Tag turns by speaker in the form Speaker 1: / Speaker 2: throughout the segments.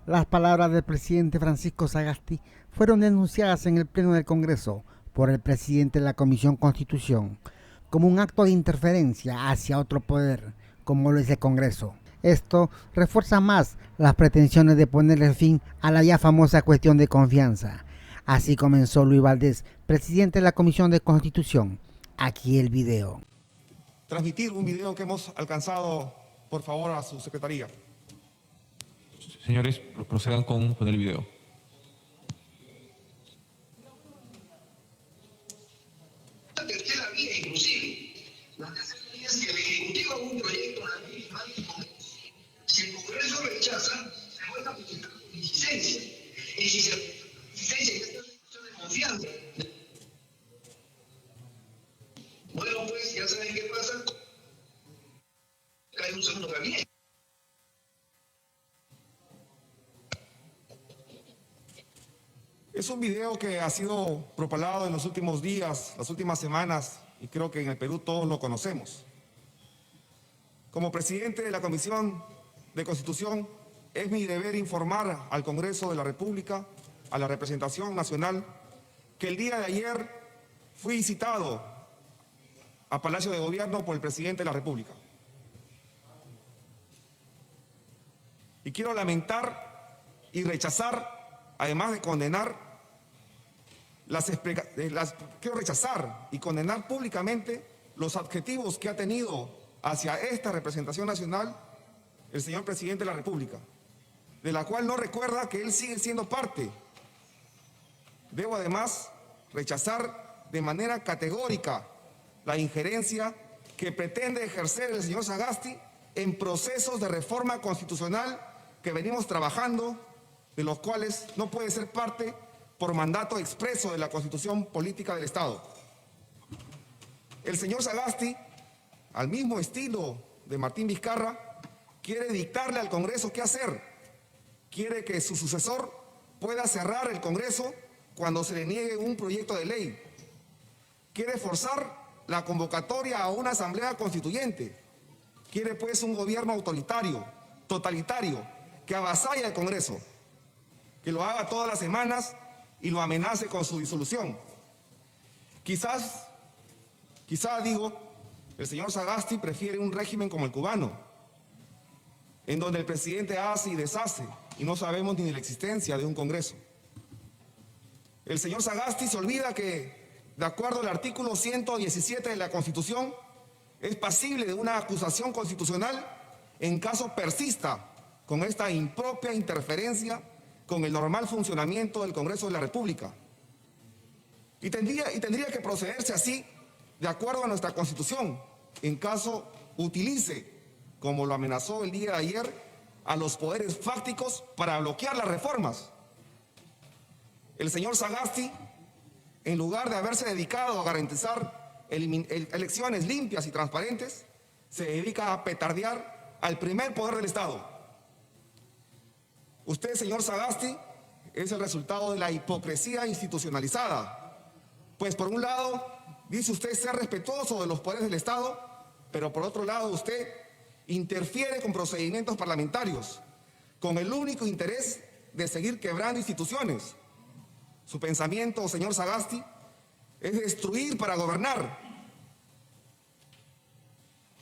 Speaker 1: Las palabras del presidente Francisco Sagasti fueron denunciadas en el Pleno del Congreso por el presidente de la Comisión Constitución como un acto de interferencia hacia otro poder, como lo es el Congreso. Esto refuerza más las pretensiones de ponerle fin a la ya famosa cuestión de confianza. Así comenzó Luis Valdés, presidente de la Comisión de Constitución. Aquí el video.
Speaker 2: Transmitir un video que hemos alcanzado, por favor, a su secretaría.
Speaker 3: Señores, procedan con poner el video.
Speaker 4: La tercera vía, inclusive. La tercera vía es que el Ejecutivo haga un proyecto de ley y mande al Congreso. Si el Congreso rechaza, se vuelve a presentar con licencia. Y si se licencia, que es una cuestión de confianza. Bueno, pues ya saben qué pasa. Cae un segundo también.
Speaker 2: Es un video que ha sido propalado en los últimos días, las últimas semanas, y creo que en el Perú todos lo conocemos. Como presidente de la Comisión de Constitución, es mi deber informar al Congreso de la República, a la representación nacional, que el día de ayer fui citado a Palacio de Gobierno por el presidente de la República. Y quiero lamentar y rechazar, además de condenar, quiero rechazar y condenar públicamente los adjetivos que ha tenido hacia esta representación nacional el señor presidente de la República, de la cual no recuerda que él sigue siendo parte. Debo además rechazar de manera categórica la injerencia que pretende ejercer el señor Sagasti en procesos de reforma constitucional que venimos trabajando, de los cuales no puede ser parte por mandato expreso de la Constitución Política del Estado. El señor Sagasti, al mismo estilo de Martín Vizcarra, quiere dictarle al Congreso qué hacer. Quiere que su sucesor pueda cerrar el Congreso cuando se le niegue un proyecto de ley. Quiere forzar la convocatoria a una asamblea constituyente. Quiere pues un gobierno autoritario, totalitario, que avasalla al Congreso, que lo haga todas las semanas y lo amenace con su disolución. Quizás digo, el señor Sagasti prefiere un régimen como el cubano, en donde el presidente hace y deshace y no sabemos ni de la existencia de un Congreso. El señor Sagasti se olvida que, de acuerdo al artículo 117 de la Constitución, es pasible de una acusación constitucional en caso persista con esta impropia interferencia con el normal funcionamiento del Congreso de la República. Y tendría que procederse así, de acuerdo a nuestra Constitución, en caso utilice, como lo amenazó el día de ayer, a los poderes fácticos para bloquear las reformas. El señor Sagasti, en lugar de haberse dedicado a garantizar elecciones limpias y transparentes, se dedica a petardear al primer poder del Estado. Usted, señor Sagasti, es el resultado de la hipocresía institucionalizada. Pues por un lado, dice usted ser respetuoso de los poderes del Estado, pero por otro lado usted interfiere con procedimientos parlamentarios, con el único interés de seguir quebrando instituciones. Su pensamiento, señor Sagasti, es destruir para gobernar.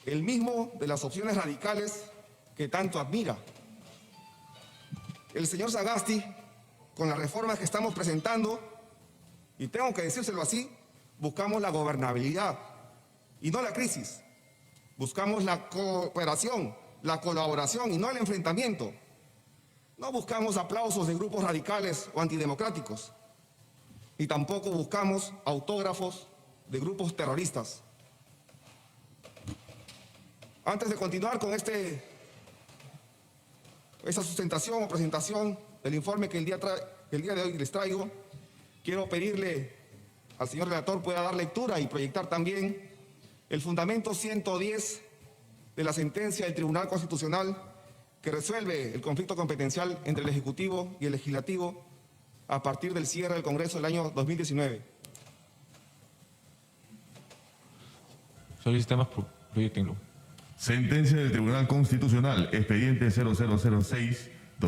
Speaker 2: El mismo de las opciones radicales que tanto admira. El señor Sagasti, con las reformas que estamos presentando, y tengo que decírselo así, buscamos la gobernabilidad y no la crisis. Buscamos la cooperación, la colaboración y no el enfrentamiento. No buscamos aplausos de grupos radicales o antidemocráticos, y tampoco buscamos autógrafos de grupos terroristas. Antes de continuar con esa sustentación o presentación del informe que el día de hoy les traigo, quiero pedirle al señor relator pueda dar lectura y proyectar también el fundamento 110 de la sentencia del Tribunal Constitucional que resuelve el conflicto competencial entre el Ejecutivo y el Legislativo a partir del cierre del Congreso del año 2019.
Speaker 3: Solicitamos proyectenlo.
Speaker 5: Sentencia del Tribunal Constitucional, expediente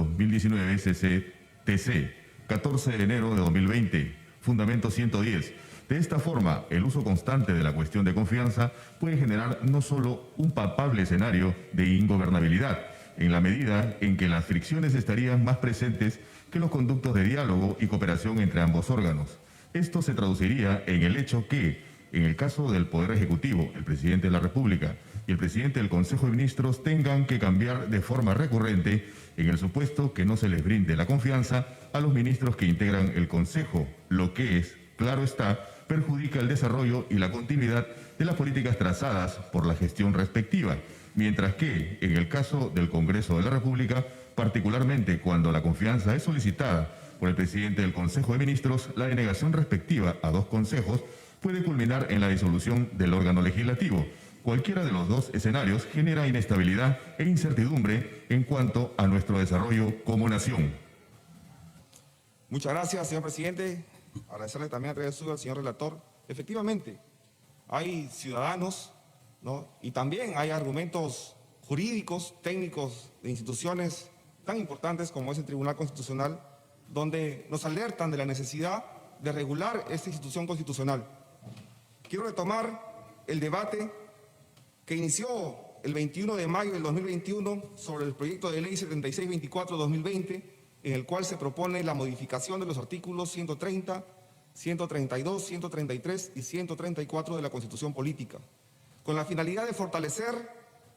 Speaker 5: 2019 CCTC, 14 de enero de 2020, Fundamento 110. De esta forma, el uso constante de la cuestión de confianza puede generar no solo un palpable escenario de ingobernabilidad, en la medida en que las fricciones estarían más presentes que los conductos de diálogo y cooperación entre ambos órganos. Esto se traduciría en el hecho que, en el caso del Poder Ejecutivo, el Presidente de la República y el Presidente del Consejo de Ministros tengan que cambiar de forma recurrente en el supuesto que no se les brinde la confianza a los ministros que integran el Consejo, lo que es, claro está, perjudica el desarrollo y la continuidad de las políticas trazadas por la gestión respectiva, mientras que, en el caso del Congreso de la República, particularmente cuando la confianza es solicitada por el Presidente del Consejo de Ministros, la denegación respectiva a dos consejos puede culminar en la disolución del órgano legislativo. Cualquiera de los dos escenarios genera inestabilidad e incertidumbre en cuanto a nuestro desarrollo como nación.
Speaker 2: Muchas gracias, señor presidente. Agradecerle también a través suyo al señor relator. Efectivamente, hay ciudadanos, ¿no? Y también hay argumentos jurídicos, técnicos de instituciones tan importantes como es el Tribunal Constitucional, donde nos alertan de la necesidad de regular esta institución constitucional. Quiero retomar el debate que inició el 21 de mayo del 2021 sobre el proyecto de ley 7624-2020, en el cual se propone la modificación de los artículos 130, 132, 133 y 134 de la Constitución Política, con la finalidad de fortalecer,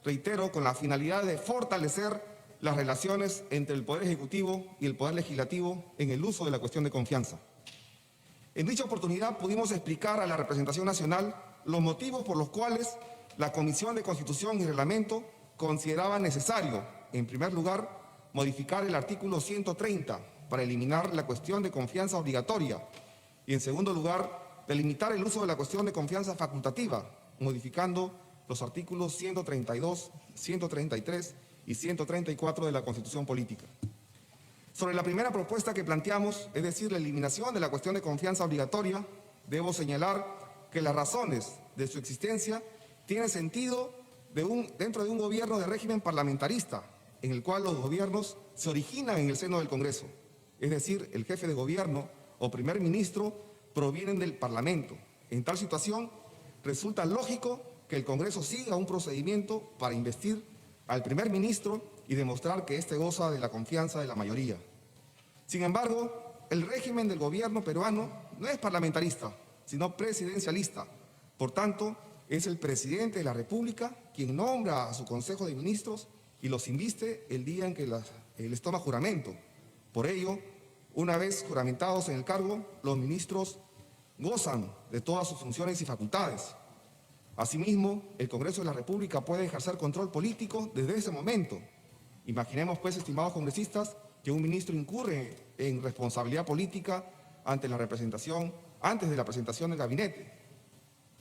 Speaker 2: reitero, con la finalidad de fortalecer las relaciones entre el Poder Ejecutivo y el Poder Legislativo en el uso de la cuestión de confianza. En dicha oportunidad pudimos explicar a la representación nacional los motivos por los cuales la Comisión de Constitución y Reglamento consideraba necesario, en primer lugar, modificar el artículo 130 para eliminar la cuestión de confianza obligatoria y, en segundo lugar, delimitar el uso de la cuestión de confianza facultativa, modificando los artículos 132, 133 y 134 de la Constitución Política. Sobre la primera propuesta que planteamos, es decir, la eliminación de la cuestión de confianza obligatoria, debo señalar que las razones de su existencia tienen sentido dentro de un gobierno de régimen parlamentarista, en el cual los gobiernos se originan en el seno del Congreso. Es decir, el jefe de gobierno o primer ministro provienen del Parlamento. En tal situación, resulta lógico que el Congreso siga un procedimiento para investir al primer ministro y demostrar que éste goza de la confianza de la mayoría. Sin embargo, el régimen del gobierno peruano no es parlamentarista, sino presidencialista. Por tanto, es el presidente de la República quien nombra a su Consejo de Ministros y los inviste el día en que les toma juramento. Por ello, una vez juramentados en el cargo, los ministros gozan de todas sus funciones y facultades. Asimismo, el Congreso de la República puede ejercer control político desde ese momento. Imaginemos, pues, estimados congresistas, que un ministro incurre en responsabilidad política ante la representación, antes de la presentación del gabinete.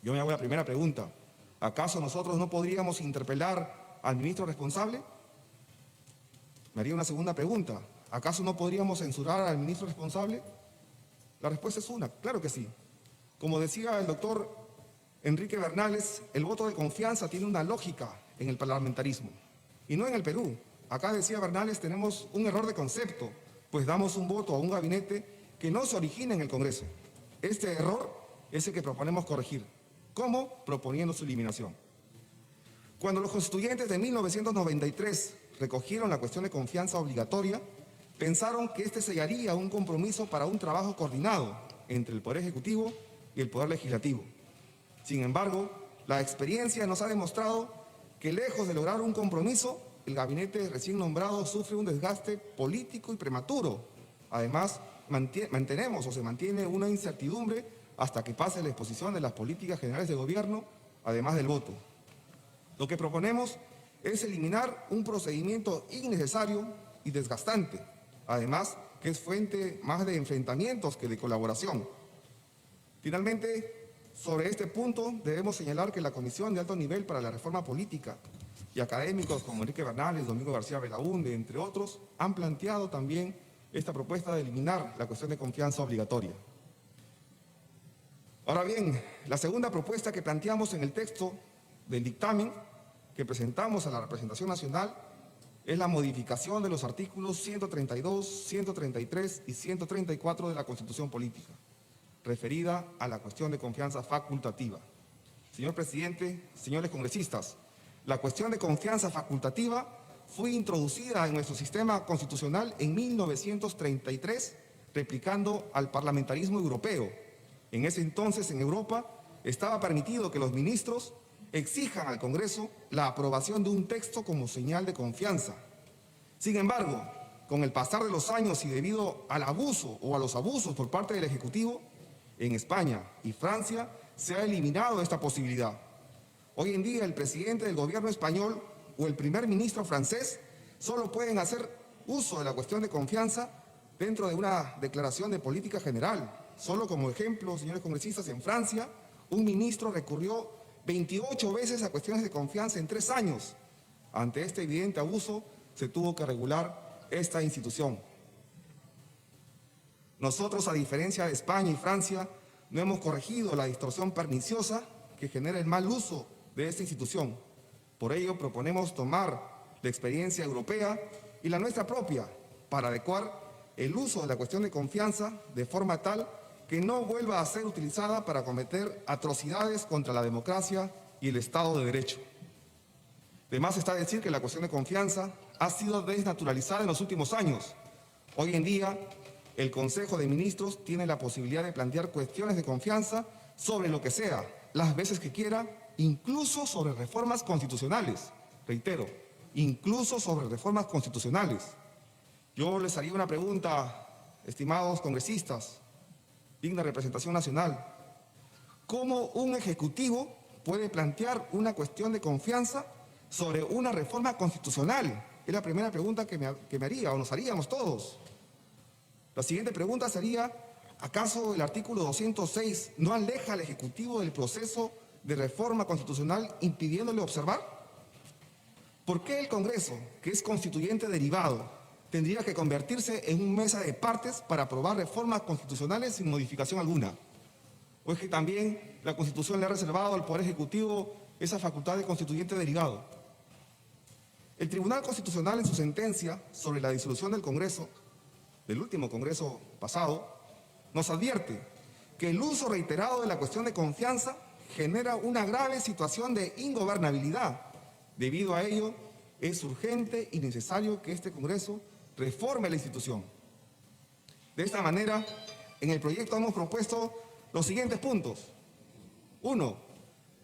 Speaker 2: Yo me hago la primera pregunta: ¿acaso nosotros no podríamos interpelar al ministro responsable? Me haría una segunda pregunta: ¿acaso no podríamos censurar al ministro responsable? La respuesta es una: claro que sí. Como decía el doctor Enrique Bernales, el voto de confianza tiene una lógica en el parlamentarismo, y no en el Perú. Acá, decía Bernales, tenemos un error de concepto, pues damos un voto a un gabinete que no se origina en el Congreso. Este error es el que proponemos corregir. ¿Cómo? Proponiendo su eliminación. Cuando los constituyentes de 1993 recogieron la cuestión de confianza obligatoria, pensaron que este sellaría un compromiso para un trabajo coordinado entre el Poder Ejecutivo y el Poder Legislativo. Sin embargo, la experiencia nos ha demostrado que, lejos de lograr un compromiso, el gabinete recién nombrado sufre un desgaste político y prematuro. Además, se mantiene una incertidumbre hasta que pase la exposición de las políticas generales de gobierno, además del voto. Lo que proponemos es eliminar un procedimiento innecesario y desgastante, además que es fuente más de enfrentamientos que de colaboración. Finalmente, sobre este punto debemos señalar que la Comisión de Alto Nivel para la Reforma Política y académicos como Enrique Bernales, Domingo García Belaúnde, entre otros, han planteado también esta propuesta de eliminar la cuestión de confianza obligatoria. Ahora bien, la segunda propuesta que planteamos en el texto del dictamen que presentamos a la representación nacional es la modificación de los artículos 132, 133 y 134 de la Constitución Política, referida a la cuestión de confianza facultativa. Señor presidente, señores congresistas, la cuestión de confianza facultativa fue introducida en nuestro sistema constitucional en 1933, replicando al parlamentarismo europeo. En ese entonces, en Europa, estaba permitido que los ministros exijan al Congreso la aprobación de un texto como señal de confianza. Sin embargo, con el pasar de los años y debido al abuso o a los abusos por parte del Ejecutivo, en España y Francia se ha eliminado esta posibilidad. Hoy en día el presidente del gobierno español o el primer ministro francés solo pueden hacer uso de la cuestión de confianza dentro de una declaración de política general. Solo como ejemplo, señores congresistas, en Francia un ministro recurrió 28 veces a cuestiones de confianza en 3 años. Ante este evidente abuso se tuvo que regular esta institución. Nosotros, a diferencia de España y Francia, no hemos corregido la distorsión perniciosa que genera el mal uso de esta institución. Por ello, proponemos tomar la experiencia europea y la nuestra propia para adecuar el uso de la cuestión de confianza de forma tal que no vuelva a ser utilizada para cometer atrocidades contra la democracia y el Estado de Derecho. De más está decir que la cuestión de confianza ha sido desnaturalizada en los últimos años. Hoy en día, el Consejo de Ministros tiene la posibilidad de plantear cuestiones de confianza sobre lo que sea, las veces que quiera, incluso sobre reformas constitucionales. Reitero, incluso sobre reformas constitucionales. Yo les haría una pregunta, estimados congresistas, digna representación nacional. ¿Cómo un ejecutivo puede plantear una cuestión de confianza sobre una reforma constitucional? Es la primera pregunta que me haría, o nos haríamos todos. La siguiente pregunta sería, ¿acaso el artículo 206 no aleja al Ejecutivo del proceso de reforma constitucional impidiéndole observar? ¿Por qué el Congreso, que es constituyente derivado, tendría que convertirse en una mesa de partes para aprobar reformas constitucionales sin modificación alguna? ¿O es que también la Constitución le ha reservado al Poder Ejecutivo esa facultad de constituyente derivado? El Tribunal Constitucional, en su sentencia sobre la disolución del Congreso, del último Congreso pasado, nos advierte que el uso reiterado de la cuestión de confianza genera una grave situación de ingobernabilidad. Debido a ello, es urgente y necesario que este Congreso reforme la institución. De esta manera, en el proyecto hemos propuesto los siguientes puntos. 1.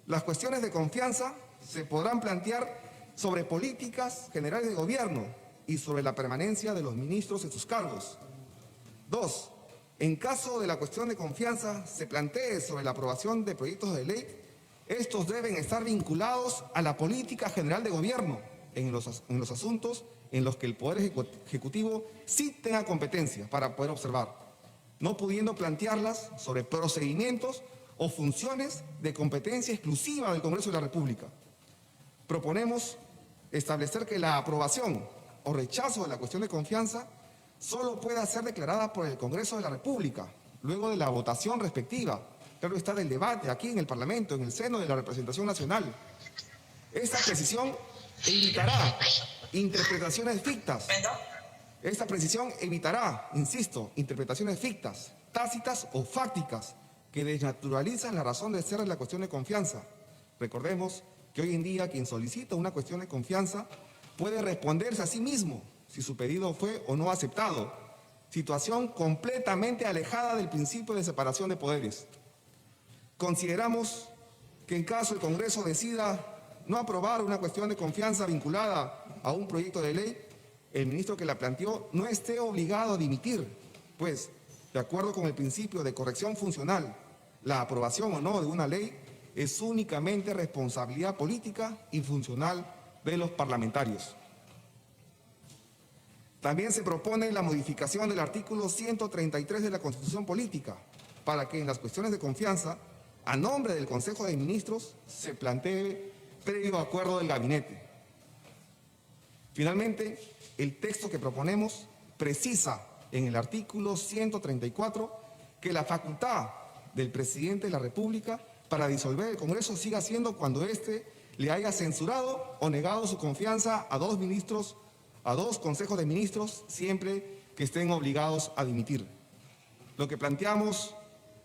Speaker 2: Las cuestiones de confianza se podrán plantear sobre políticas generales de gobierno y sobre la permanencia de los ministros en sus cargos. 2. En caso de la cuestión de confianza se plantee sobre la aprobación de proyectos de ley, estos deben estar vinculados a la política general de gobierno en los asuntos en los que el Poder Ejecutivo sí tenga competencia para poder observar, no pudiendo plantearlas sobre procedimientos o funciones de competencia exclusiva del Congreso de la República. Proponemos establecer que la aprobación o rechazo de la cuestión de confianza solo pueda ser declarada por el Congreso de la República, luego de la votación respectiva, claro está, del debate aquí en el Parlamento, en el seno de la representación nacional. Esta precisión evitará interpretaciones fictas. Esta precisión evitará, insisto, interpretaciones fictas, tácitas o fácticas que desnaturalizan la razón de ser de la cuestión de confianza. Recordemos que hoy en día quien solicita una cuestión de confianza puede responderse a sí mismo si su pedido fue o no aceptado, situación completamente alejada del principio de separación de poderes. Consideramos que en caso el Congreso decida no aprobar una cuestión de confianza vinculada a un proyecto de ley, el ministro que la planteó no esté obligado a dimitir, pues, de acuerdo con el principio de corrección funcional, la aprobación o no de una ley es únicamente responsabilidad política y funcional de los parlamentarios. También se propone la modificación del artículo 133 de la Constitución Política para que en las cuestiones de confianza, a nombre del Consejo de Ministros, se plantee previo acuerdo del gabinete. Finalmente, el texto que proponemos precisa en el artículo 134 que la facultad del presidente de la República para disolver el Congreso siga siendo cuando éste le haya censurado o negado su confianza a 2 ministros a 2 consejos de ministros siempre que estén obligados a dimitir. Lo que planteamos,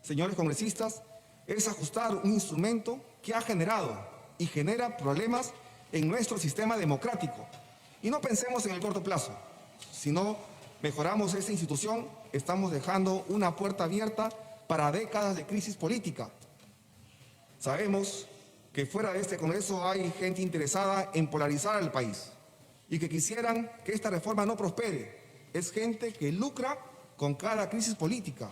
Speaker 2: señores congresistas, es ajustar un instrumento que ha generado y genera problemas en nuestro sistema democrático. Y no pensemos en el corto plazo. Si no mejoramos esta institución, estamos dejando una puerta abierta para décadas de crisis política. Sabemos que fuera de este Congreso hay gente interesada en polarizar al país y que quisieran que esta reforma no prospere. Es gente que lucra con cada crisis política.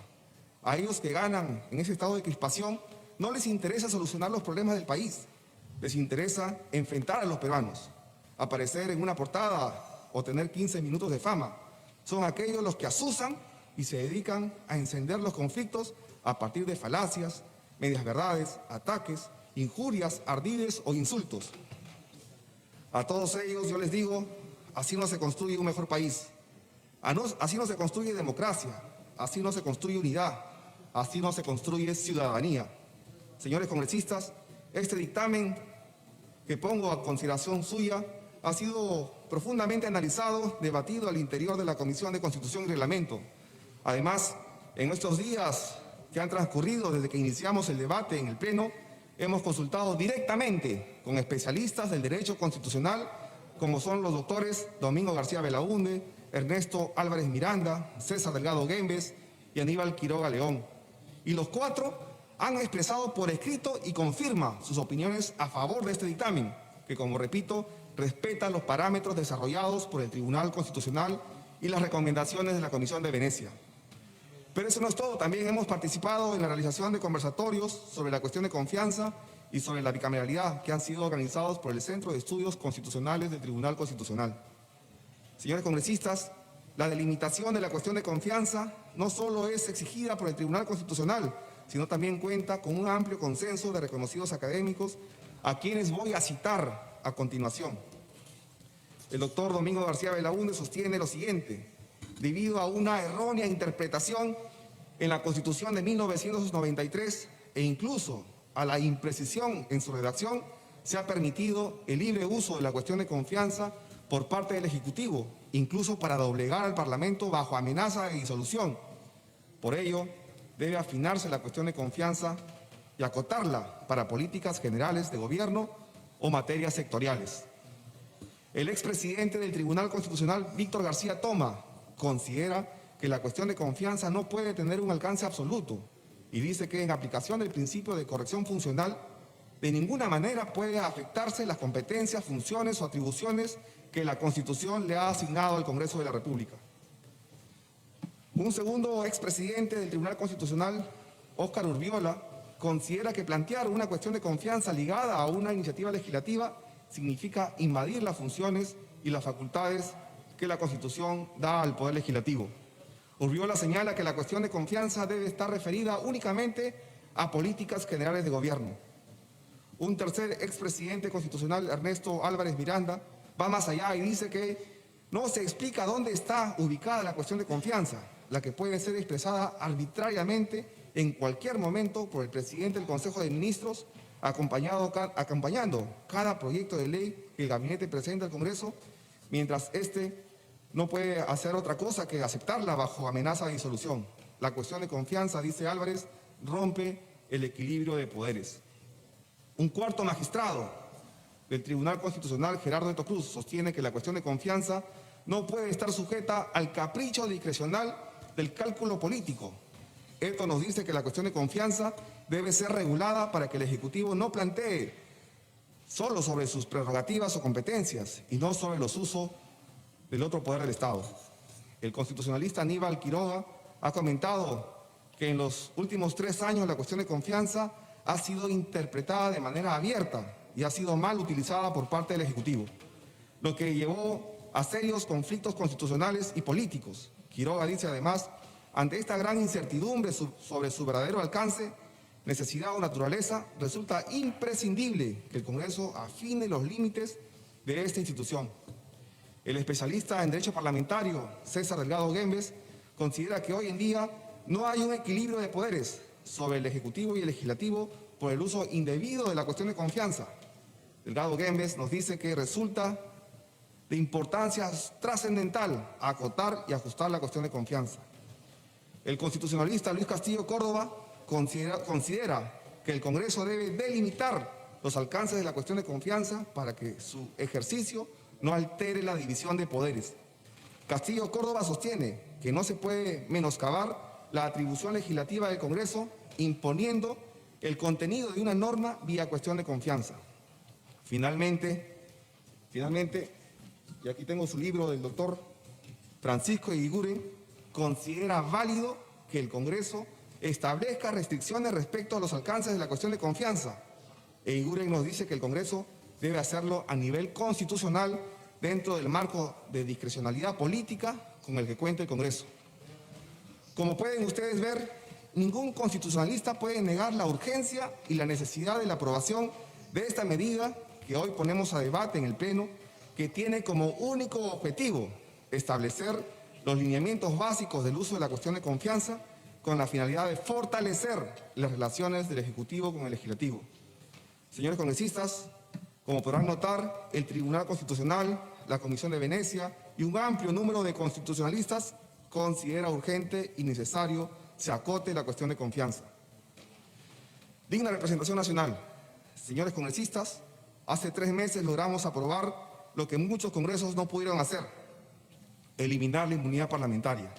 Speaker 2: A ellos que ganan en ese estado de crispación no les interesa solucionar los problemas del país. Les interesa enfrentar a los peruanos, aparecer en una portada o tener 15 minutos de fama. Son aquellos los que asusan y se dedican a encender los conflictos a partir de falacias, medias verdades, ataques, injurias, ardides o insultos. A todos ellos yo les digo, así no se construye un mejor país. Así no se construye democracia, así no se construye unidad, así no se construye ciudadanía. Señores congresistas, este dictamen que pongo a consideración suya ha sido profundamente analizado, debatido al interior de la Comisión de Constitución y Reglamento. Además, en estos días que han transcurrido desde que iniciamos el debate en el Pleno, hemos consultado directamente con especialistas del derecho constitucional, como son los doctores Domingo García Belaúnde, Ernesto Álvarez Miranda, César Delgado Guembes y Aníbal Quiroga León. Y los 4 han expresado por escrito y confirma sus opiniones a favor de este dictamen, que, como repito, respeta los parámetros desarrollados por el Tribunal Constitucional y las recomendaciones de la Comisión de Venecia. Pero eso no es todo, también hemos participado en la realización de conversatorios sobre la cuestión de confianza y sobre la bicameralidad que han sido organizados por el Centro de Estudios Constitucionales del Tribunal Constitucional. Señores congresistas, la delimitación de la cuestión de confianza no solo es exigida por el Tribunal Constitucional, sino también cuenta con un amplio consenso de reconocidos académicos, a quienes voy a citar a continuación. El doctor Domingo García Belaúnde sostiene lo siguiente: debido a una errónea interpretación en la Constitución de 1993 e incluso a la imprecisión en su redacción, se ha permitido el libre uso de la cuestión de confianza por parte del Ejecutivo, incluso para doblegar al Parlamento bajo amenaza de disolución. Por ello, debe afinarse la cuestión de confianza y acotarla para políticas generales de gobierno o materias sectoriales. El expresidente del Tribunal Constitucional, Víctor García Toma, considera que la cuestión de confianza no puede tener un alcance absoluto y dice que en aplicación del principio de corrección funcional, de ninguna manera puede afectarse las competencias, funciones o atribuciones que la Constitución le ha asignado al Congreso de la República. Un segundo expresidente del Tribunal Constitucional, Óscar Urbiola, considera que plantear una cuestión de confianza ligada a una iniciativa legislativa significa invadir las funciones y las facultades que la Constitución da al Poder Legislativo. Urbiola señala que la cuestión de confianza debe estar referida únicamente a políticas generales de gobierno. Un tercer expresidente constitucional, Ernesto Álvarez Miranda, va más allá y dice que no se explica dónde está ubicada la cuestión de confianza, la que puede ser expresada arbitrariamente en cualquier momento por el presidente del Consejo de Ministros, acompañando cada proyecto de ley que el gabinete presenta al Congreso, mientras éste no puede hacer otra cosa que aceptarla bajo amenaza de disolución. La cuestión de confianza, dice Álvarez, rompe el equilibrio de poderes. Un cuarto magistrado del Tribunal Constitucional, Gerardo Eto Cruz, sostiene que la cuestión de confianza no puede estar sujeta al capricho discrecional del cálculo político. Esto nos dice que la cuestión de confianza debe ser regulada para que el Ejecutivo no plantee solo sobre sus prerrogativas o competencias y no sobre los usos del otro poder del Estado. El constitucionalista Aníbal Quiroga ha comentado que en los últimos 3 años la cuestión de confianza ha sido interpretada de manera abierta y ha sido mal utilizada por parte del Ejecutivo, lo que llevó a serios conflictos constitucionales y políticos. Quiroga dice además, ante esta gran incertidumbre sobre su verdadero alcance, necesidad o naturaleza, resulta imprescindible que el Congreso afine los límites de esta institución. El especialista en Derecho Parlamentario, César Delgado Guembes, considera que hoy en día no hay un equilibrio de poderes sobre el Ejecutivo y el Legislativo por el uso indebido de la cuestión de confianza. Delgado Guembes nos dice que resulta de importancia trascendental acotar y ajustar la cuestión de confianza. El constitucionalista Luis Castillo Córdoba considera que el Congreso debe delimitar los alcances de la cuestión de confianza para que su ejercicio no altere la división de poderes. Castillo Córdoba sostiene que no se puede menoscabar la atribución legislativa del Congreso imponiendo el contenido de una norma vía cuestión de confianza. Finalmente, y aquí tengo su libro del doctor Francisco Eguiguren, considera válido que el Congreso establezca restricciones respecto a los alcances de la cuestión de confianza. Eguiguren nos dice que el Congreso debe hacerlo a nivel constitucional dentro del marco de discrecionalidad política con el que cuenta el Congreso. Como pueden ustedes ver, ningún constitucionalista puede negar la urgencia y la necesidad de la aprobación de esta medida que hoy ponemos a debate en el Pleno, que tiene como único objetivo establecer los lineamientos básicos del uso de la cuestión de confianza con la finalidad de fortalecer las relaciones del Ejecutivo con el Legislativo. Señores congresistas, como podrán notar, el Tribunal Constitucional, la Comisión de Venecia y un amplio número de constitucionalistas considera urgente y necesario se acote la cuestión de confianza. Digna representación nacional. Señores congresistas, hace 3 meses logramos aprobar lo que muchos congresos no pudieron hacer: eliminar la inmunidad parlamentaria.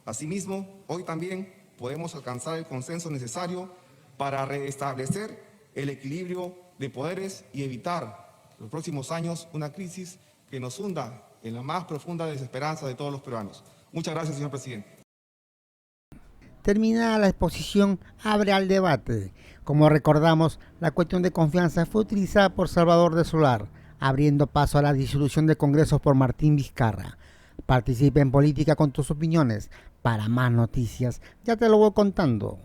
Speaker 2: Asimismo, hoy también podemos alcanzar el consenso necesario para restablecer el equilibrio de poderes y evitar en los próximos años una crisis que nos hunda en la más profunda desesperanza de todos los peruanos. Muchas gracias, señor presidente.
Speaker 1: Terminada la exposición, abre al debate. Como recordamos, la cuestión de confianza fue utilizada por Salvador de Solar, abriendo paso a la disolución de congresos por Martín Vizcarra. Participa en política con tus opiniones. Para más noticias, ya te lo voy contando.